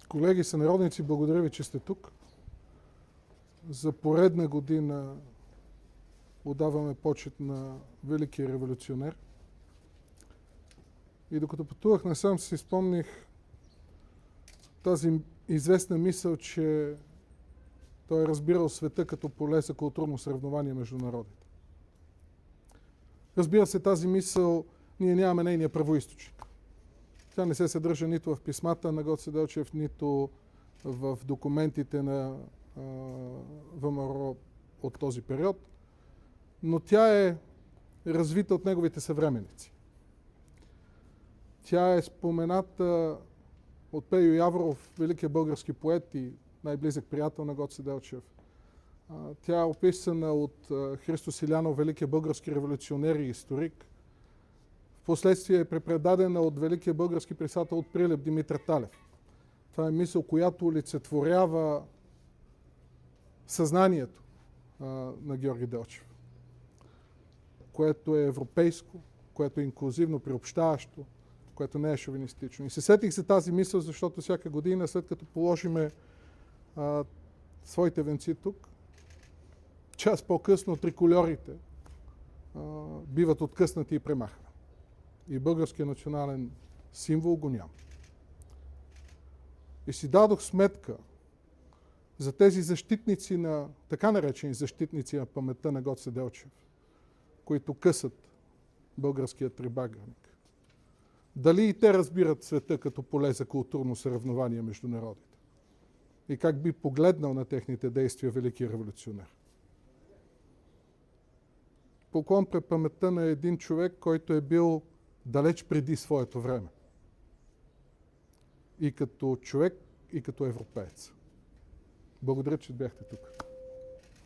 Колеги, сънародници, благодаря ви, че сте тук. За поредна година отдаваме почет на великия революционер. И докато пътувах насам, си спомних тази известна мисъл, че той е разбирал света като поле за културно съревнование между народите. Разбира се, тази мисъл ние нямаме нейния правоизточник. Тя не се съдържа нито в писмата на Гоце Делчев, нито в документите на ВМРО от този период, но тя е развита от неговите съвременници. Тя е спомената от Пейо Яворов, великият български поет и най-близък приятел на Гоце Делчев. Тя е описана от Христо Силянов, великият български революционер и историк. Впоследствие е препредадена от великия български писател от Прилеп Димитър Талев. Това е мисъл, която олицетворява съзнанието на Георги Делчев, което е европейско, което е инклюзивно, приобщаващо, което не е шовинистично. И се сетих за тази мисъл, защото всяка година, след като положиме своите венци тук, час по-късно трикольорите биват откъснати и премахвани. И българският национален символ го няма. И си дадох сметка за тези защитници на, така наречени защитници на паметта на Гоце Делчев, които късат българският трибагърник. Дали и те разбират света като поле за културно съревнование между народите? И как би погледнал на техните действия великият революционер? Поклон пред паметта на един човек, който е бил далеч преди своето време. И като човек, и като европеец. Благодаря, че бяхте тук.